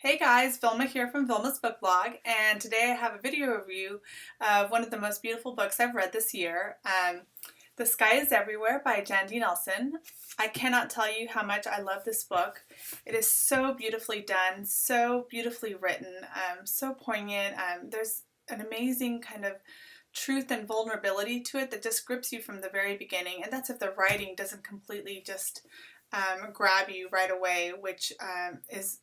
Hey guys, Vilma here from Vilma's Book Blog, and today I have a video review of one of the most beautiful books I've read this year, The Sky is Everywhere by Jandy Nelson. I cannot tell you how much I love this book. It is so beautifully done, so beautifully written, so poignant. There's an amazing kind of truth and vulnerability to it that just grips you from the very beginning, and that's if the writing doesn't completely just grab you right away, which is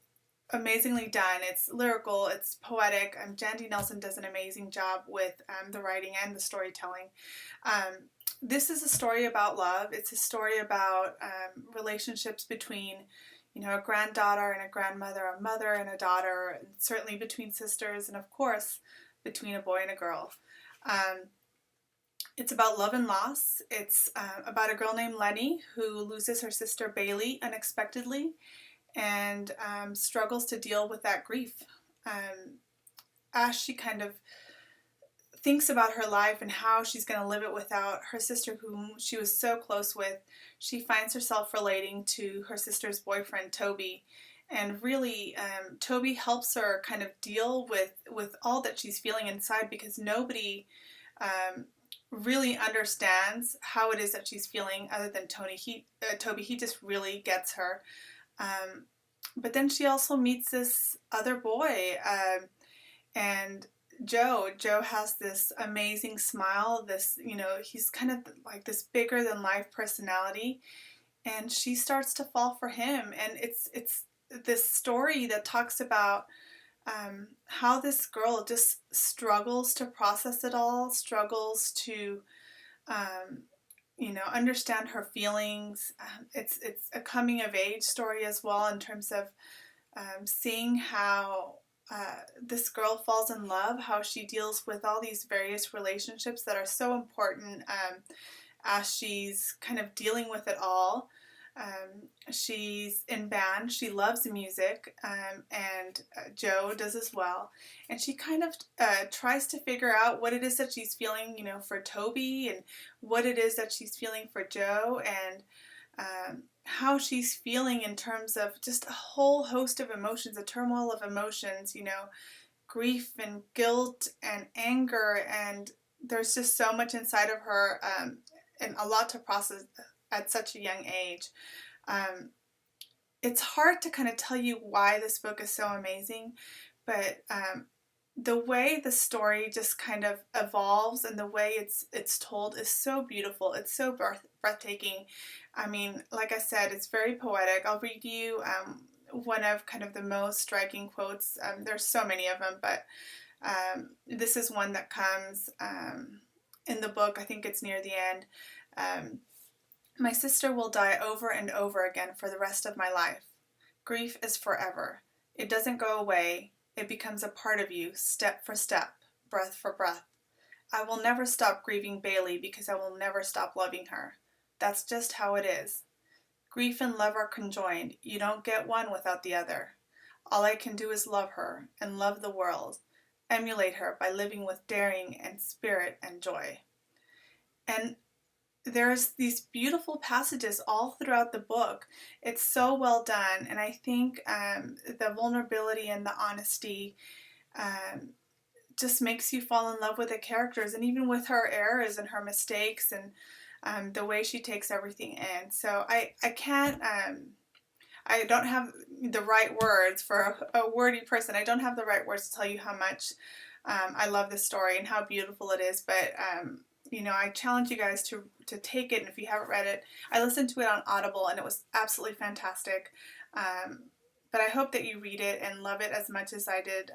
amazingly done. It's lyrical, it's poetic. Jandy Nelson does an amazing job with the writing and the storytelling. This is a story about love. It's a story about relationships between, a granddaughter and a grandmother, a mother and a daughter, and certainly between sisters, and of course, between a boy and a girl. It's about love and loss. It's about a girl named Lenny who loses her sister Bailey unexpectedly and struggles to deal with that grief. As she kind of thinks about her life and how she's going to live it without her sister, whom she was so close with, she finds herself relating to her sister's boyfriend, Toby. And really, Toby helps her kind of deal with all that she's feeling inside, because nobody really understands how it is that she's feeling other than Toby. He just really gets her. But then she also meets this other boy, and Joe. Joe has this amazing smile, he's kind of like this bigger than life personality, and she starts to fall for him. And it's this story that talks about how this girl just struggles to process it all, struggles to understand her feelings. It's a coming of age story as well, in terms of seeing how this girl falls in love, how she deals with all these various relationships that are so important as she's kind of dealing with it all. She's in band, she loves music, and Joe does as well. And she kind of tries to figure out what it is that she's feeling, for Toby, and what it is that she's feeling for Joe, and how she's feeling in terms of just a whole host of emotions, a turmoil of emotions, grief and guilt and anger, and there's just so much inside of her, and a lot to process at such a young age. It's hard to kind of tell you why this book is so amazing, but the way the story just kind of evolves and the way it's told is so beautiful. It's so breathtaking. I mean, like I said, it's very poetic. I'll read you one of kind of the most striking quotes. There's so many of them, but this is one that comes in the book. I think it's near the end. My sister will die over and over again for the rest of my life. Grief is forever. It doesn't go away. It becomes a part of you, step for step, breath for breath. I will never stop grieving Bailey because I will never stop loving her. That's just how it is. Grief and love are conjoined. You don't get one without the other. All I can do is love her and love the world, emulate her by living with daring and spirit and joy. And there's these beautiful passages all throughout the book. It's so well done, and I think the vulnerability and the honesty just makes you fall in love with the characters, and even with her errors and her mistakes, and the way she takes everything in. So I can't, I don't have the right words for a wordy person. I don't have the right words to tell you how much I love this story and how beautiful it is, but I challenge you guys to take it, and if you haven't read it, I listened to it on Audible, and it was absolutely fantastic. But I hope that you read it and love it as much as I did.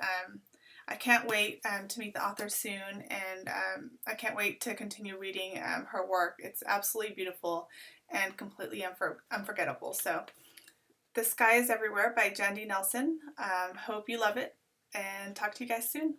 I can't wait to meet the author soon, and I can't wait to continue reading her work. It's absolutely beautiful and completely unforgettable. So, The Sky is Everywhere by Jandy Nelson. Hope you love it, and talk to you guys soon.